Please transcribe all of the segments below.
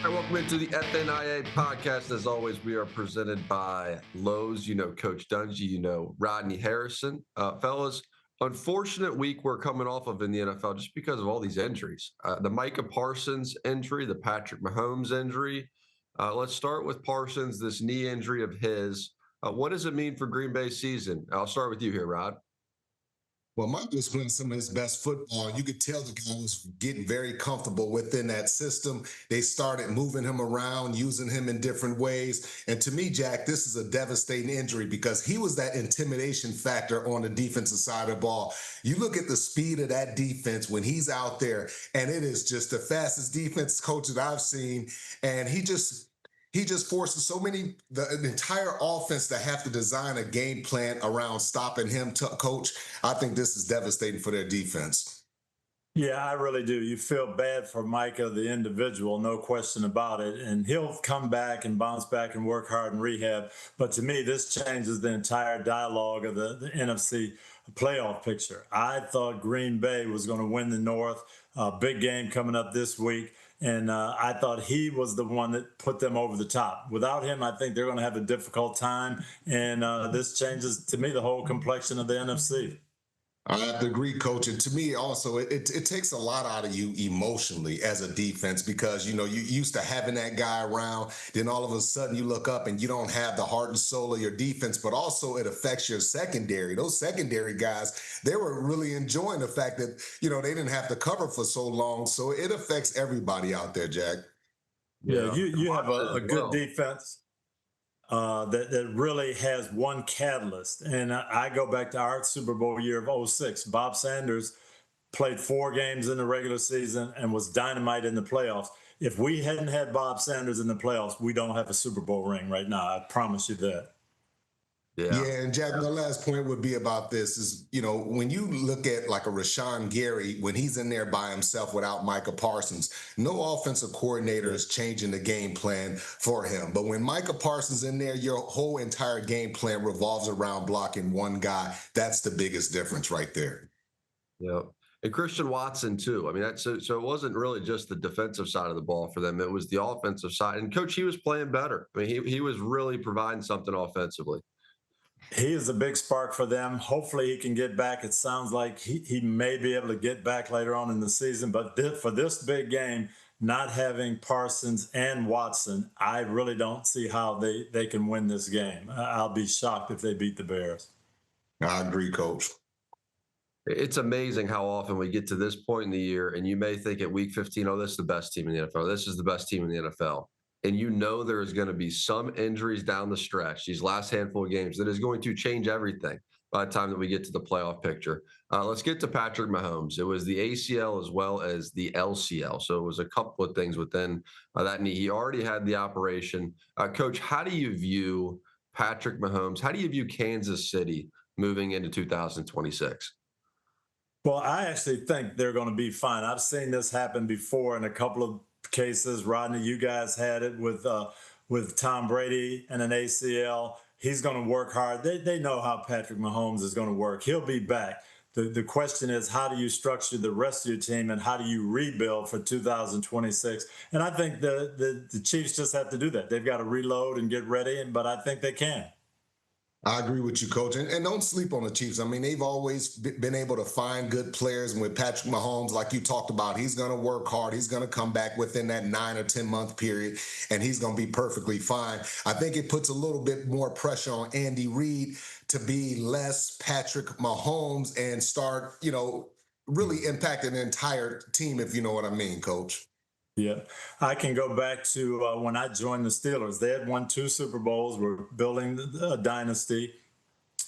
All right, welcome into the FNIA podcast. As always, we are presented by Lowe's. You know Coach Dungy, you know Rodney Harrison. Fellas, unfortunate week we're coming off of in the NFL just because of all these injuries. The Micah Parsons injury, the Patrick Mahomes injury. Let's start with Parsons, this knee injury of his. What does it mean for Green Bay's season? I'll start with you here, Rod. Well, Mike was playing some of his best football. You could tell the guy was getting very comfortable within that system. They started moving him around, using him in different ways. And to me, Jack, this is a devastating injury because he was that intimidation factor on the defensive side of the ball. You look at the speed of that defense when he's out there, and it is just the fastest defense coach that I've seen. And he just forces the entire offense to have to design a game plan around stopping him. Coach, I think this is devastating for their defense. Yeah, I really do. You feel bad for Micah, the individual, no question about it. And he'll come back and bounce back and work hard in rehab. But to me, this changes the entire dialogue of the NFC playoff picture. I thought Green Bay was going to win the North. Big game coming up this week. And I thought he was the one that put them over the top. Without him, I think they're going to have a difficult time. And this changes, to me, the whole complexion of the NFC. I have to agree, Coach. And to me, also, it takes a lot out of you emotionally as a defense because, you used to having that guy around. Then all of a sudden you look up and you don't have the heart and soul of your defense, but also it affects your secondary. Those secondary guys, they were really enjoying the fact that, they didn't have to cover for so long. So it affects everybody out there, Jack. Yeah, you have a good defense. That really has one catalyst. And I go back to our Super Bowl year of '06. Bob Sanders played 4 games in the regular season and was dynamite in the playoffs. If we hadn't had Bob Sanders in the playoffs, we don't have a Super Bowl ring right now. I promise you that. Yeah, and Jack, my last point would be about this is, when you look at like a Rashawn Gary, when he's in there by himself without Micah Parsons, no offensive coordinator is changing the game plan for him. But when Micah Parsons in there, your whole entire game plan revolves around blocking one guy. That's the biggest difference right there. Yeah. And Christian Watson, too. I mean, so it wasn't really just the defensive side of the ball for them. It was the offensive side. And, Coach, he was playing better. I mean, he was really providing something offensively. He is a big spark for them. Hopefully he can get back. It sounds like he may be able to get back later on in the season. But for this big game, not having Parsons and Watson, I really don't see how they can win this game. I'll be shocked if they beat the Bears. I agree, Coach. It's amazing how often we get to this point in the year, and you may think at week 15, oh, this is the best team in the NFL. This is the best team in the NFL. And there is going to be some injuries down the stretch, these last handful of games, that is going to change everything by the time that we get to the playoff picture. Let's get to Patrick Mahomes. It was the ACL as well as the LCL. So it was a couple of things within that knee. He already had the operation. Coach, how do you view Patrick Mahomes? How do you view Kansas City moving into 2026? Well, I actually think they're going to be fine. I've seen this happen before in a couple of cases. Rodney, you guys had it with Tom Brady and an ACL. He's going to work hard. They know how Patrick Mahomes is going to work. He'll be back. The question is, how do you structure the rest of your team and how do you rebuild for 2026? And I think the Chiefs just have to do that. They've got to reload and get ready, but I think they can. I agree with you, Coach. And don't sleep on the Chiefs. I mean, they've always been able to find good players. And with Patrick Mahomes, like you talked about, he's going to work hard. He's going to come back within that 9 or 10 month period, and he's going to be perfectly fine. I think it puts a little bit more pressure on Andy Reid to be less Patrick Mahomes and start, really impacting the entire team, if you know what I mean, Coach. Yeah, I can go back to when I joined the Steelers. They had won 2 Super Bowls. We're building a dynasty.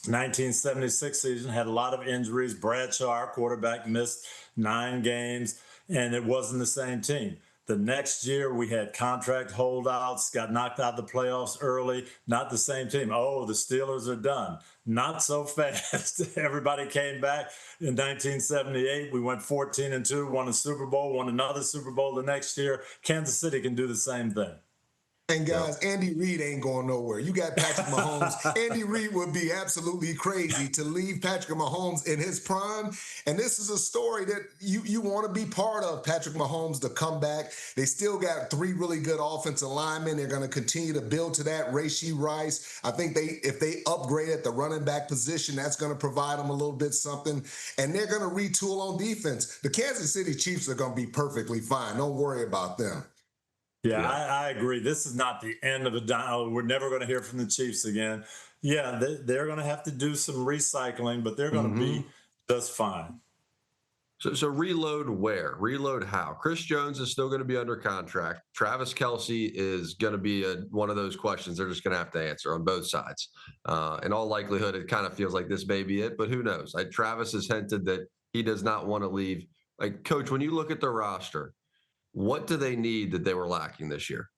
1976 season had a lot of injuries. Bradshaw, our quarterback, missed 9 games, and it wasn't the same team. The next year, we had contract holdouts, got knocked out of the playoffs early. Not the same team. Oh, the Steelers are done. Not so fast. Everybody came back in 1978. We went 14-2, won a Super Bowl, won another Super Bowl the next year. Kansas City can do the same thing. And guys, Andy Reid ain't going nowhere. You got Patrick Mahomes. Andy Reid would be absolutely crazy to leave Patrick Mahomes in his prime. And this is a story that you want to be part of, Patrick Mahomes, to come back. They still got 3 really good offensive linemen. They're going to continue to build to that. Rashee Rice. I think if they upgrade at the running back position, that's going to provide them a little bit something. And they're going to retool on defense. The Kansas City Chiefs are going to be perfectly fine. Don't worry about them. Yeah, I agree. This is not the end of the we're never going to hear from the Chiefs again. Yeah, they're going to have to do some recycling, but they're going to be just fine. So reload where? Reload how? Chris Jones is still going to be under contract. Travis Kelce is going to be one of those questions they're just going to have to answer on both sides. In all likelihood, it kind of feels like this may be it, but who knows? Travis has hinted that he does not want to leave. Coach, when you look at the roster, what do they need that they were lacking this year?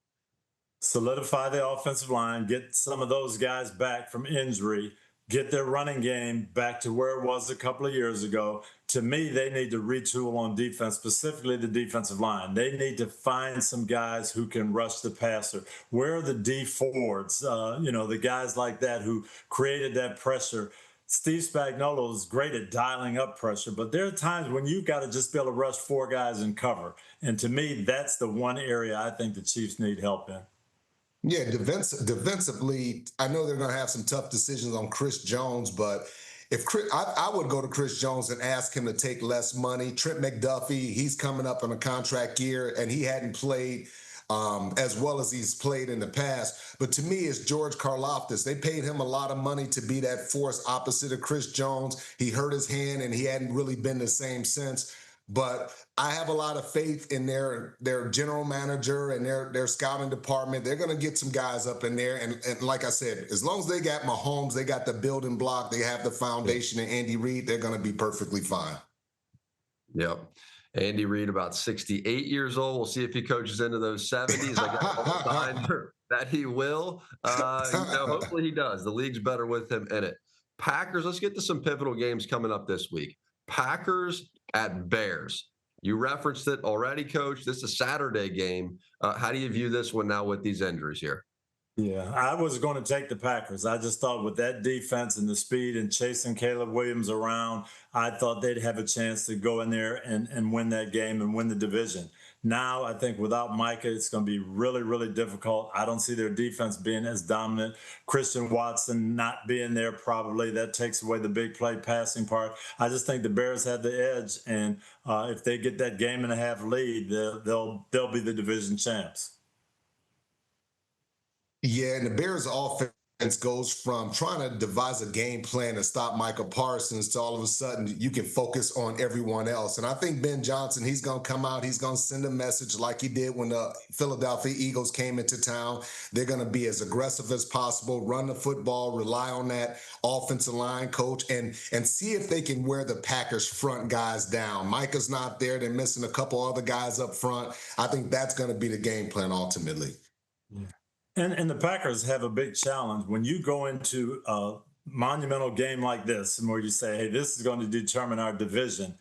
Solidify the offensive line, get some of those guys back from injury, get their running game back to where it was a couple of years ago. To me, they need to retool on defense, specifically the defensive line. They need to find some guys who can rush the passer. Where are the D Fords, the guys like that who created that pressure? Steve Spagnuolo is great at dialing up pressure, but there are times when you've got to just be able to rush 4 guys and cover. And to me, that's the one area I think the Chiefs need help in. Yeah, defensively, I know they're going to have some tough decisions on Chris Jones, but I would go to Chris Jones and ask him to take less money. Trent McDuffie, he's coming up on a contract year, and he hadn't played as well as he's played in the past. But to me, it's George Karlaftis. They paid him a lot of money to be that force opposite of Chris Jones. He hurt his hand, and he hadn't really been the same since. But I have a lot of faith in their general manager and their scouting department. They're going to get some guys up in there. And like I said, as long as they got Mahomes, they got the building block, they have the foundation, and Andy Reid, they're going to be perfectly fine. Yep. Andy Reid, about 68 years old. We'll see if he coaches into those 70s. I got all the signs that he will. Hopefully he does. The league's better with him in it. Packers, let's get to some pivotal games coming up this week. Packers at Bears. You referenced it already, Coach. This is a Saturday game. How do you view this one now with these injuries here? Yeah, I was going to take the Packers. I just thought with that defense and the speed and chasing Caleb Williams around, I thought they'd have a chance to go in there and win that game and win the division. Now, I think without Micah, it's going to be really, really difficult. I don't see their defense being as dominant. Christian Watson not being there probably. That takes away the big play passing part. I just think the Bears have the edge, and if they get that game and a half lead, they'll be the division champs. Yeah, and the Bears' offense goes from trying to devise a game plan to stop Micah Parsons to all of a sudden you can focus on everyone else. And I think Ben Johnson, he's going to come out, he's going to send a message like he did when the Philadelphia Eagles came into town. They're going to be as aggressive as possible, run the football, rely on that offensive line coach, and see if they can wear the Packers front guys down. Micah's not there. They're missing a couple other guys up front. I think that's going to be the game plan ultimately. Yeah. And the Packers have a big challenge. When you go into a monumental game like this, and where you say, hey, this is going to determine our division,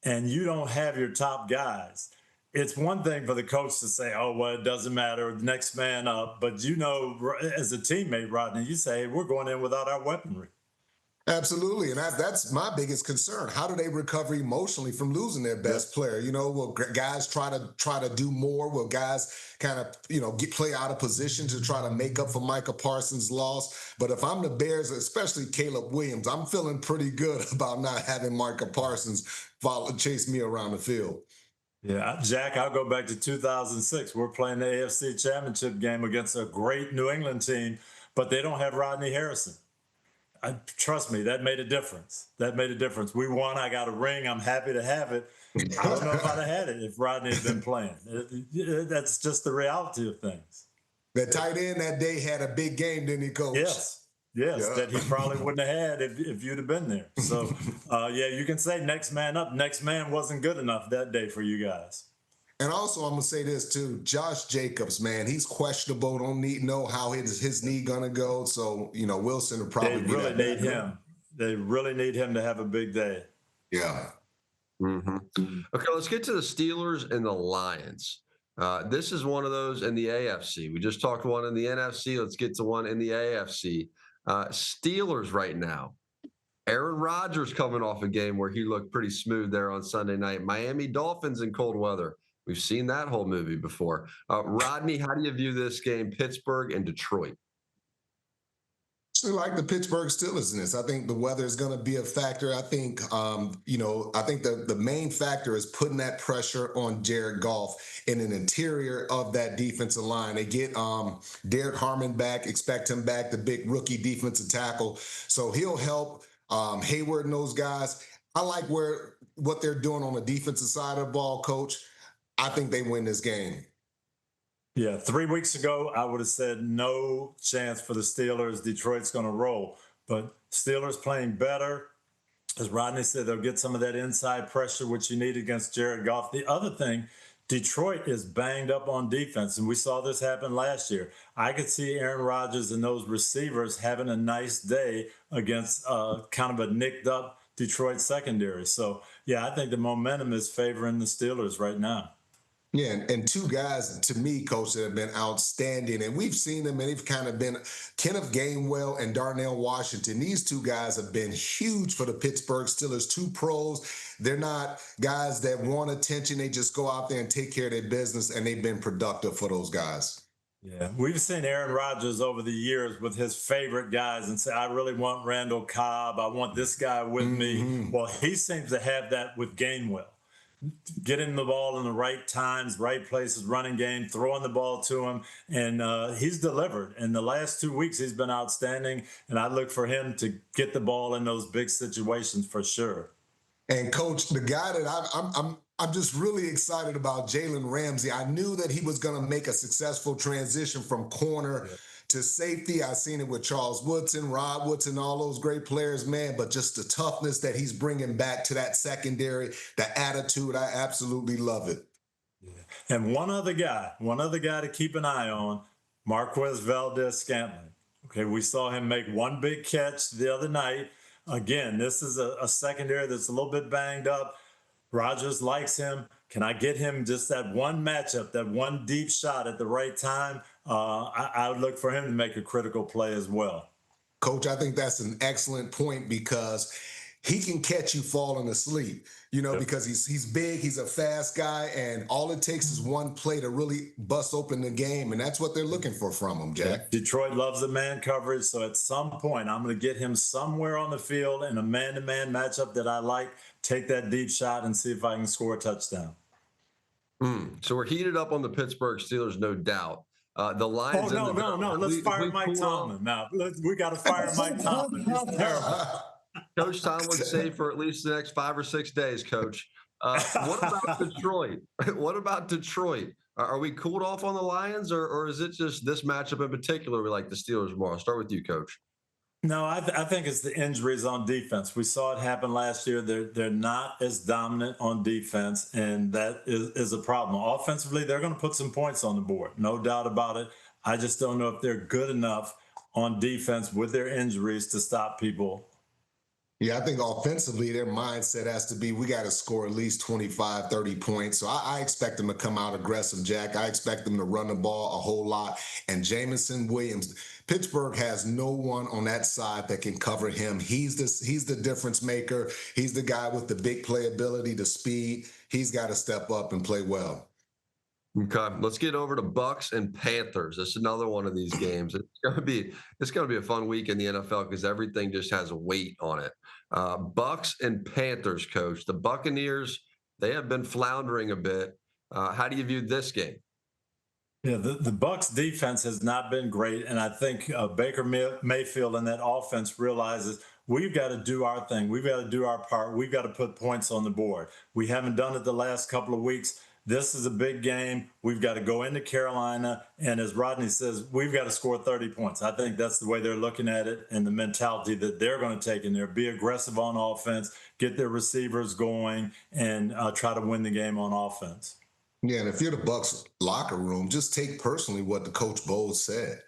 and you don't have your top guys, it's one thing for the coach to say, oh, well, it doesn't matter, next man up. But, as a teammate, Rodney, you say, hey, we're going in without our weaponry. Absolutely, and that's my biggest concern. How do they recover emotionally from losing their best player? Will guys try to do more? Will guys kind of play out of position to try to make up for Micah Parsons' loss? But if I'm the Bears, especially Caleb Williams, I'm feeling pretty good about not having Micah Parsons chase me around the field. Yeah, Jack, I'll go back to 2006. We're playing the AFC Championship game against a great New England team, but they don't have Rodney Harrison. Trust me, that made a difference. That made a difference. We won. I got a ring. I'm happy to have it. I don't know if I'd have had it if Rodney had been playing. That's just the reality of things. The tight end that day had a big game, didn't he, Coach? Yes, yeah. That he probably wouldn't have had if you'd have been there. So, you can say next man up. Next man wasn't good enough that day for you guys. And also, I'm going to say this, too. Josh Jacobs, man, he's questionable. Don't know how his knee going to go. So, Wilson will probably They really need him. They really need him to have a big day. Yeah. Mm-hmm. Okay, let's get to the Steelers and the Lions. This is one of those in the AFC. We just talked one in the NFC. Let's get to one in the AFC. Steelers right now. Aaron Rodgers coming off a game where he looked pretty smooth there on Sunday night. Miami Dolphins in cold weather. We've seen that whole movie before. Rodney, how do you view this game, Pittsburgh and Detroit? I like the Pittsburgh Steelers in this. I think the weather is going to be a factor. I think, I think the main factor is putting that pressure on Jared Goff in an interior of that defensive line. They get Derek Harmon back, expect him back, the big rookie defensive tackle. So he'll help Hayward and those guys. I like what they're doing on the defensive side of the ball, Coach. I think they win this game. Yeah, 3 weeks ago, I would have said no chance for the Steelers. Detroit's going to roll. But Steelers playing better. As Rodney said, they'll get some of that inside pressure, which you need against Jared Goff. The other thing, Detroit is banged up on defense, and we saw this happen last year. I could see Aaron Rodgers and those receivers having a nice day against kind of a nicked up Detroit secondary. So, yeah, I think the momentum is favoring the Steelers right now. Yeah, and two guys, to me, Coach, that have been outstanding, and we've seen them, and they've kind of been Kenneth Gainwell and Darnell Washington. These two guys have been huge for the Pittsburgh Steelers, two pros. They're not guys that want attention. They just go out there and take care of their business, and they've been productive for those guys. Yeah, we've seen Aaron Rodgers over the years with his favorite guys and say, I really want Randall Cobb. I want this guy with me. Well, he seems to have that with Gainwell. Getting the ball in the right times, right places, running game, throwing the ball to him, and he's delivered. In the last 2 weeks, he's been outstanding, and I look for him to get the ball in those big situations for sure. And Coach, the guy that I'm just really excited about, Jalen Ramsey. I knew that he was going to make a successful transition from corner to safety. I've seen it with Charles Woodson, Rod Woodson, all those great players, man. But just the toughness that he's bringing back to that secondary, the attitude, I absolutely love it. Yeah. And one other guy to keep an eye on, Marquez Valdez-Scantling. Okay, we saw him make one big catch the other night. Again, this is a secondary that's a little bit banged up. Rodgers likes him. Can I get him just that one matchup, that one deep shot at the right time? I would look for him to make a critical play as well. Coach, I think that's an excellent point because he can catch you falling asleep, because he's big, he's a fast guy, and all it takes is one play to really bust open the game, and that's what they're looking for from him, Jack. Detroit loves the man coverage, so at some point I'm going to get him somewhere on the field in a man-to-man matchup that I like, take that deep shot, and see if I can score a touchdown. So we're heated up on the Pittsburgh Steelers, no doubt. The Lions. Oh, no. Let's fire Mike Tomlin. Now, we got to fire Mike Tomlin. He's terrible. Coach Tom would say for at least the next 5 or 6 days, Coach. What about Detroit? What about Detroit? Are we cooled off on the Lions, or is it just this matchup in particular we like the Steelers more? I'll start with you, Coach. No, I think it's the injuries on defense. We saw it happen last year. They're not as dominant on defense, and that is a problem. Offensively, they're going to put some points on the board, no doubt about it. I just don't know if they're good enough on defense with their injuries to stop people. Yeah, I think offensively, their mindset has to be, we got to score at least 25, 30 points. So I expect them to come out aggressive, Jack. I expect them to run the ball a whole lot. And Jameson Williams, Pittsburgh has no one on that side that can cover him. He's the difference maker. He's the guy with the big playability, the speed. He's got to step up and play well. Okay, let's get over to Bucks and Panthers. This is another one of these games. It's gonna be a fun week in the NFL because everything just has a weight on it. Bucks and Panthers, Coach. The Buccaneers, they have been floundering a bit. How do you view this game? Yeah, the Bucks defense has not been great, and I think Baker Mayfield and that offense realizes we've got to do our thing. We've got to do our part. We've got to put points on the board. We haven't done it the last couple of weeks. This is a big game. We've got to go into Carolina, and as Rodney says, we've got to score 30 points. I think that's the way they're looking at it and the mentality that they're going to take in there. Be aggressive on offense, get their receivers going, and try to win the game on offense. Yeah, and if you're the Bucks locker room, just take personally what the Coach Bowles said.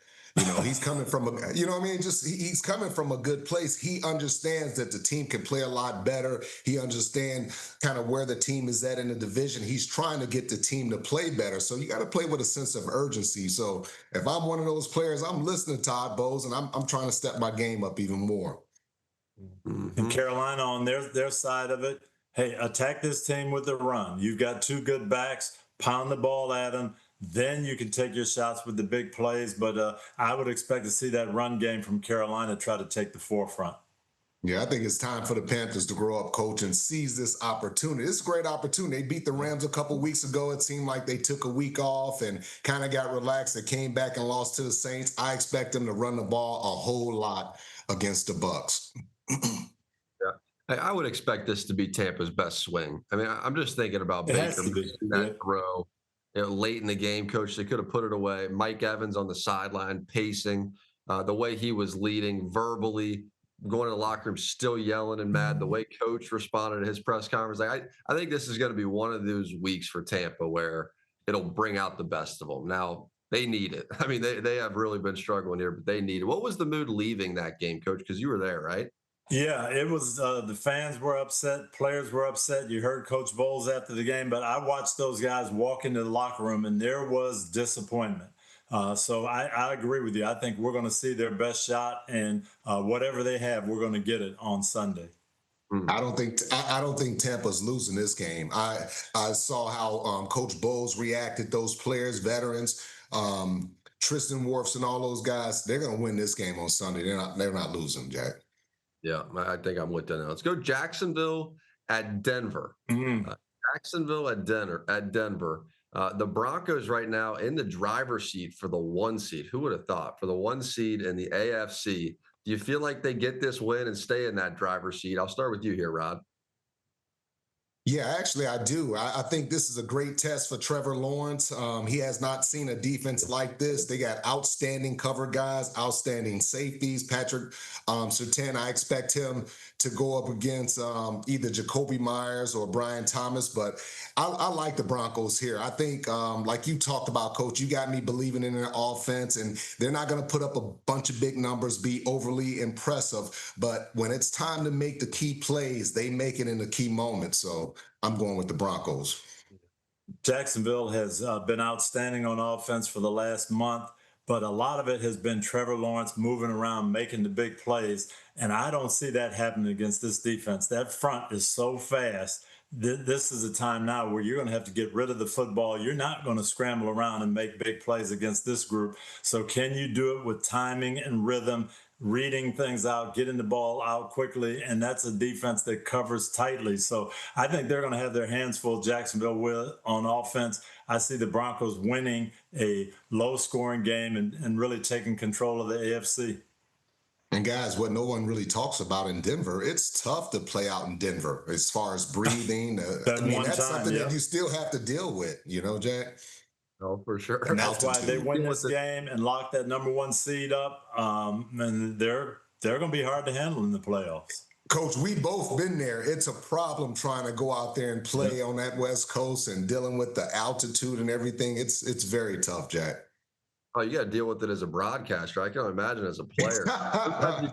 He's coming from a, you know what I mean? Just he's coming from a good place. He understands that the team can play a lot better. He understands kind of where the team is at in the division. He's trying to get the team to play better. So you got to play with a sense of urgency. So if I'm one of those players, I'm listening to Todd Bowles and I'm trying to step my game up even more. And Carolina on their side of it, hey, attack this team with the run. You've got two good backs, pound the ball at them. Then you can take your shots with the big plays. But I would expect to see that run game from Carolina try to take the forefront. Yeah, I think it's time for the Panthers to grow up, coach, and seize this opportunity. It's a great opportunity. They beat the Rams a couple weeks ago. It seemed like they took a week off and kind of got relaxed. They came back and lost to the Saints. I expect them to run the ball a whole lot against the Bucs. Yeah, I would expect this to be Tampa's best swing. I mean, I'm just thinking about Baker missing that throw, late in the game. Coach, they could have put it away. Mike Evans on the sideline pacing, the way he was leading verbally, going to the locker room, still yelling and mad. The way Coach responded to his press conference, like I think this is going to be one of those weeks for Tampa where it'll bring out the best of them. Now they need it. I mean, they have really been struggling here, but they need it. What was the mood leaving that game, Coach? Because you were there, right? Yeah, it was the fans were upset, players were upset. You heard Coach Bowles after the game, but I watched those guys walk into the locker room and there was disappointment. So I agree with you. I think we're going to see their best shot, and whatever they have, we're going to get it on Sunday. I don't think Tampa's losing this game. I saw how Coach Bowles reacted. Those players, veterans, Tristan Wirfs, and all those guys. They're going to win this game on Sunday. They're not losing, Jack. Yeah, I think I'm with that now. Let's go Jacksonville at Denver. Jacksonville at Denver. The Broncos right now in the driver's seat for the 1 seed. Who would have thought? For the 1 seed in the AFC. Do you feel like they get this win and stay in that driver's seat? I'll start with you here, Rod. Yeah, actually, I do. I think this is a great test for Trevor Lawrence. He has not seen a defense like this. They got outstanding cover guys, outstanding safeties. Patrick Surtain, I expect him to go up against either Jacoby Myers or Brian Thomas. But I like the Broncos here. I think, like you talked about, Coach, you got me believing in their offense, and they're not going to put up a bunch of big numbers, be overly impressive. But when it's time to make the key plays, they make it in the key moments. So I'm going with the Broncos. Jacksonville has been outstanding on offense for the last month, but a lot of it has been Trevor Lawrence moving around, making the big plays, and I don't see that happening against this defense. That front is so fast. This is a time now where you're going to have to get rid of the football. You're not going to scramble around and make big plays against this group. So can you do it with timing and rhythm, reading things out, getting the ball out quickly? And that's a defense that covers tightly. So I think they're going to have their hands full, Jacksonville will, on offense. I see the Broncos winning a low-scoring game and really taking control of the AFC. And guys, what no one really talks about in Denver, it's tough to play out in Denver as far as breathing. That's something that you still have to deal with, Jack? Oh, for sure. And that's why they win this game and lock that number 1 seed up. And they're going to be hard to handle in the playoffs. Coach, we both been there. It's a problem trying to go out there and play on that West Coast and dealing with the altitude and everything. It's very tough, Jack. Oh, you got to deal with it as a broadcaster. I can only imagine as a player.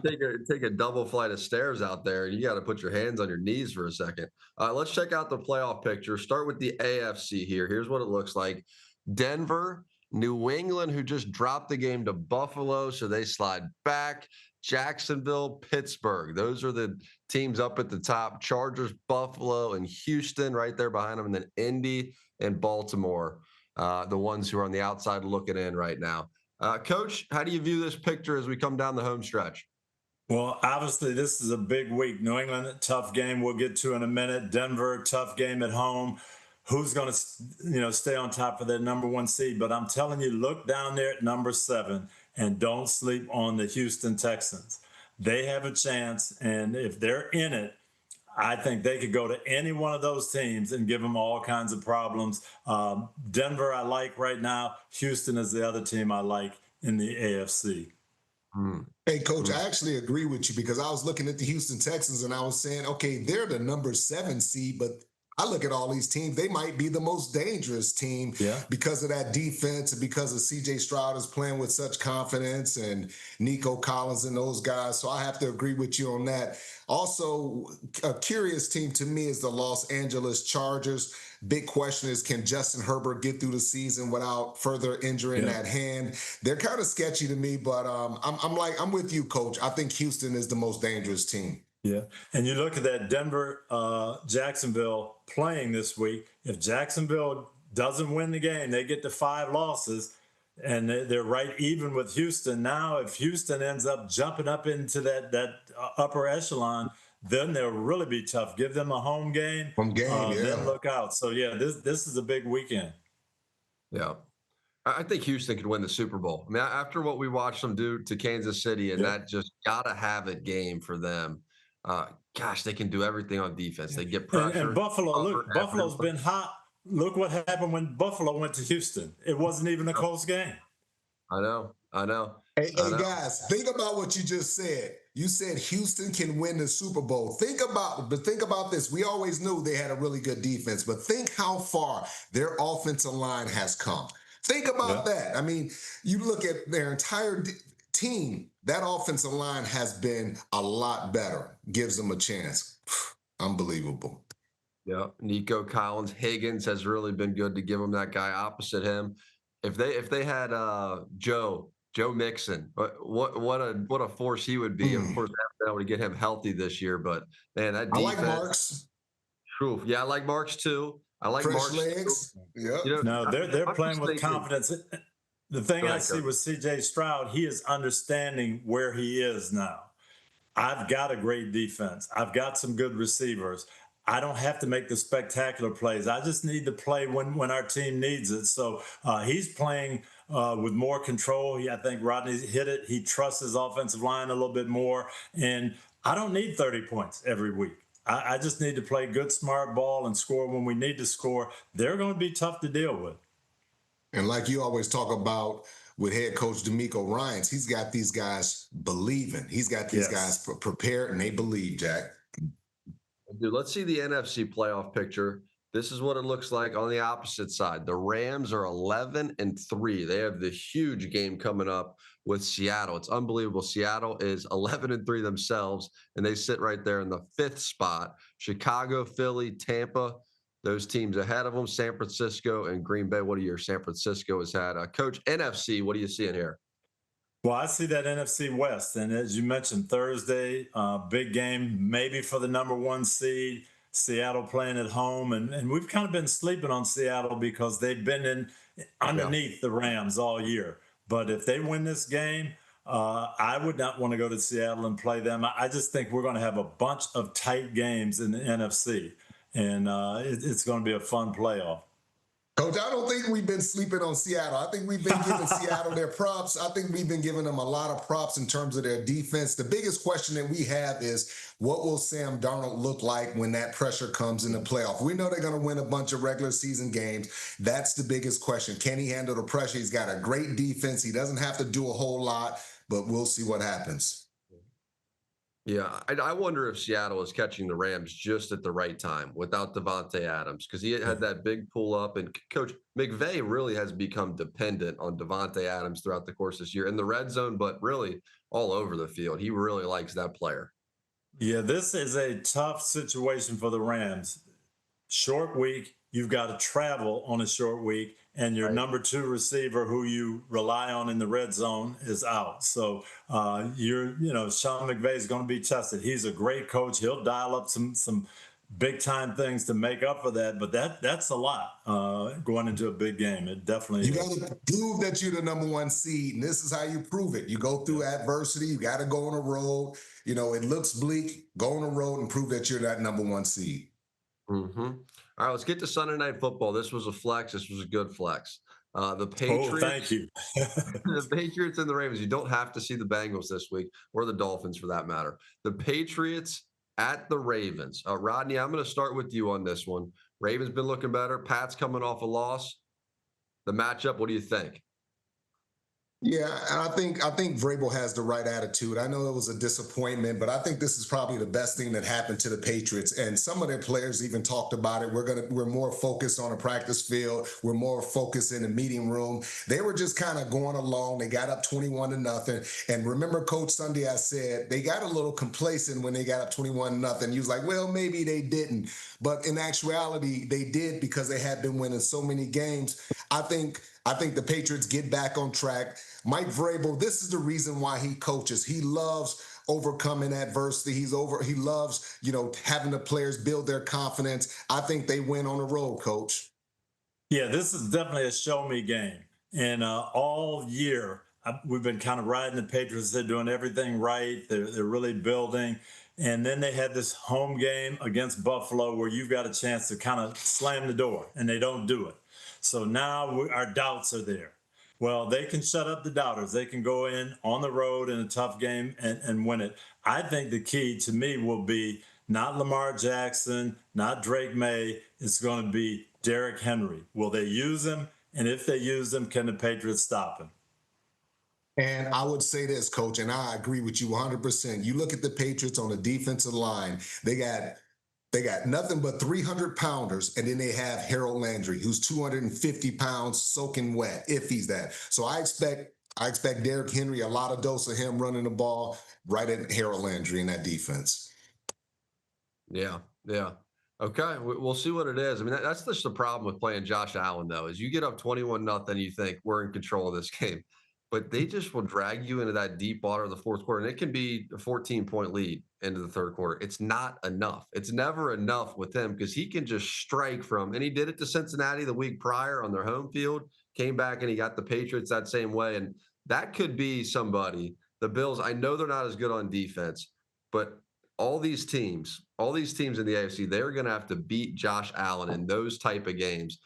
You take a double flight of stairs out there, and you got to put your hands on your knees for a second. Let's check out the playoff picture. Start with the AFC here. Here's what it looks like. Denver, New England, who just dropped the game to Buffalo, so they slide back. Jacksonville, Pittsburgh. Those are the teams up at the top. Chargers, Buffalo, and Houston right there behind them, and then Indy and Baltimore. The ones who are on the outside looking in right now. Coach, how do you view this picture as we come down the home stretch? Well, obviously, this is a big week. New England, tough game we'll get to in a minute. Denver, tough game at home. Who's going to, stay on top of that number 1 seed? But I'm telling you, look down there at number 7 and don't sleep on the Houston Texans. They have a chance, and if they're in it, I think they could go to any one of those teams and give them all kinds of problems. Denver, I like right now. Houston is the other team I like in the AFC. Hey, Coach, I actually agree with you because I was looking at the Houston Texans and I was saying, okay, they're the number 7 seed, but I look at all these teams, they might be the most dangerous team Yeah. because of that defense and because of CJ Stroud is playing with such confidence and Nico Collins and those guys. So I have to agree with you on that. Also, a curious team to me is the Los Angeles Chargers. Big question is, can Justin Herbert get through the season without further injuring that hand? They're kind of sketchy to me, but I'm with you, Coach. I think Houston is the most dangerous team. Yeah. And you look at that Denver, Jacksonville playing this week. If Jacksonville doesn't win the game, they get to 5 losses and they're right even with Houston. Now, if Houston ends up jumping up into that upper echelon, then they'll really be tough. Give them a home game. Then look out. So, yeah, this is a big weekend. Yeah. I think Houston could win the Super Bowl. I mean, after what we watched them do to Kansas City and that just gotta have it game for them. Gosh, they can do everything on defense. They get pressure. And Buffalo, look, Buffalo's been hot. Look what happened when Buffalo went to Houston. It wasn't even a close game. I know. Hey, guys, think about what you just said. You said Houston can win the Super Bowl. Think about this. We always knew they had a really good defense, but think how far their offensive line has come. Think about that. I mean, you look at their entire team, that offensive line has been a lot better. Gives them a chance. Unbelievable. Yeah, Nico Collins, Higgins has really been good to give them that guy opposite him. If they had Joe Mixon, what a force he would be. Of course, they haven't been able to get him healthy this year, but man, that defense. I like Marks. True. Yeah, I like Marks too. I like Fresh Marks legs. Yeah. You know, no, they're playing with confidence. The thing I see with CJ Stroud, he is understanding where he is now. I've got a great defense. I've got some good receivers. I don't have to make the spectacular plays. I just need to play when our team needs it. So he's playing with more control. I think Rodney hit it. He trusts his offensive line a little bit more. And I don't need 30 points every week. I just need to play good, smart ball and score when we need to score. They're going to be tough to deal with. And like you always talk about with head coach DeMeco Ryans, he's got these guys believing. He's got these guys prepared and they believe, Jack. Dude, let's see the NFC playoff picture. This is what it looks like on the opposite side. The Rams are 11-3. They have the huge game coming up with Seattle. It's unbelievable. Seattle is 11-3 themselves, and they sit right there in the 5th spot. Chicago, Philly, Tampa, those teams ahead of them. San Francisco and Green Bay. What do your San Francisco has had? Coach, NFC, what are you seeing here? Well, I see that NFC West. And as you mentioned, Thursday, big game, maybe for the #1 seed. Seattle playing at home. And we've kind of been sleeping on Seattle because they've been underneath the Rams all year. But if they win this game, I would not want to go to Seattle and play them. I just think we're going to have a bunch of tight games in the NFC. And it's going to be a fun playoff. Coach, I don't think we've been sleeping on Seattle. I think we've been giving Seattle their props. I think we've been giving them a lot of props in terms of their defense. The biggest question that we have is, what will Sam Darnold look like when that pressure comes in the playoff? We know they're going to win a bunch of regular season games. That's the biggest question. Can he handle the pressure? He's got a great defense. He doesn't have to do a whole lot, but we'll see what happens. Yeah, I wonder if Seattle is catching the Rams just at the right time without Devontae Adams, because he had that big pull up, and Coach McVay really has become dependent on Devontae Adams throughout the course of this year in the red zone, but really all over the field. He really likes that player. Yeah, this is a tough situation for the Rams. Short week, you've got to travel on a short week, and your #2 receiver who you rely on in the red zone is out. So Sean McVay is going to be tested. He's a great coach. He'll dial up some big time things to make up for that. But that's a lot going into a big game. It definitely you got to prove that you're the #1 seed, and this is how you prove it. You go through adversity. You got to go on the road. You know, it looks bleak. Go on the road and prove that you're that #1 seed. Mm-hmm. All right, let's get to Sunday Night Football. This was a flex. This was a good flex. The Patriots. Oh, thank you. The Patriots and the Ravens. You don't have to see the Bengals this week, or the Dolphins for that matter. The Patriots at the Ravens. Rodney, I'm going to start with you on this one. Ravens been looking better. Pat's coming off a loss. The matchup, what do you think? Yeah, and I think Vrabel has the right attitude. I know it was a disappointment, but I think this is probably the best thing that happened to the Patriots. And some of their players even talked about it. We're more focused on a practice field. We're more focused in the meeting room. They were just kind of going along. They got up 21-0. And remember, Coach Sunday, I said they got a little complacent when they got up 21-0. He was like, well, maybe they didn't. But in actuality, they did because they had been winning so many games. I think the Patriots get back on track. Mike Vrabel, this is the reason why he coaches. He loves overcoming adversity. He loves, having the players build their confidence. I think they win on the road, Coach. Yeah, this is definitely a show me game. And all year, we've been kind of riding the Patriots. They're doing everything right. They're really building. And then they had this home game against Buffalo where you've got a chance to kind of slam the door, and they don't do it. So now our doubts are there. Well, they can shut up the doubters. They can go in on the road in a tough game and win it. I think the key to me will be not Lamar Jackson, not Drake May. It's going to be Derrick Henry. Will they use him? And if they use him, can the Patriots stop him? And I would say this, Coach, and I agree with you 100%. You look at the Patriots on the defensive line, they got nothing but 300-pounders, and then they have Harold Landry, who's 250 pounds, soaking wet, if he's that. So I expect Derrick Henry, a lot of dose of him running the ball right at Harold Landry in that defense. Yeah, yeah. Okay, we'll see what it is. I mean, that's just the problem with playing Josh Allen, though, is you get up 21-0, you think we're in control of this game, but they just will drag you into that deep water of the fourth quarter, and it can be a 14-point lead into the third quarter. It's not enough. It's never enough with him because he can just strike from, and he did it to Cincinnati the week prior on their home field, came back and he got the Patriots that same way, and that could be somebody. The Bills, I know they're not as good on defense, but all these teams in the AFC, they're going to have to beat Josh Allen in those type of games.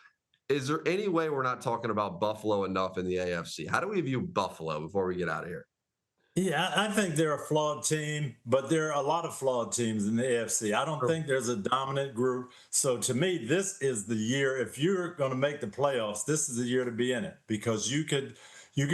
Is there any way we're not talking about Buffalo enough in the AFC? How do we view Buffalo before we get out of here? Yeah, I think they're a flawed team, but there are a lot of flawed teams in the AFC. I don't Sure. think there's a dominant group. So to me, this is the year. If you're going to make the playoffs, this is the year to be in it because you could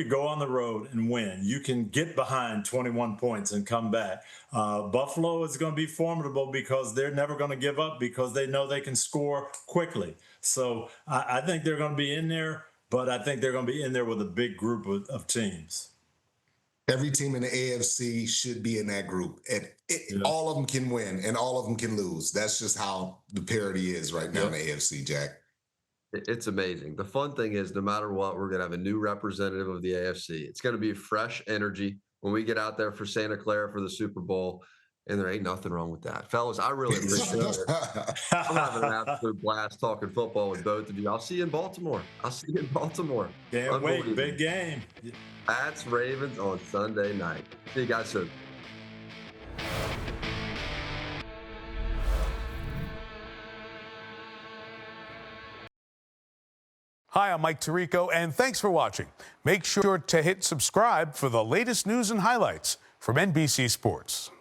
go on the road and win. You can get behind 21 points and come back. Buffalo is going to be formidable because they're never going to give up because they know they can score quickly. So I think they're going to be in there, but I think they're going to be in there with a big group of teams. Every team in the AFC should be in that group. And Yeah. all of them can win and all of them can lose. That's just how the parity is right now in the AFC, Jack. It's amazing. The fun thing is, no matter what, we're going to have a new representative of the AFC. It's going to be fresh energy when we get out there for Santa Clara for the Super Bowl. And there ain't nothing wrong with that. Fellas, I really appreciate it. I'm having an absolute blast talking football with both of you. I'll see you in Baltimore. Can't wait. Big game. Pats Ravens on Sunday night. See you guys soon. Hi, I'm Mike Tirico, and thanks for watching. Make sure to hit subscribe for the latest news and highlights from NBC Sports.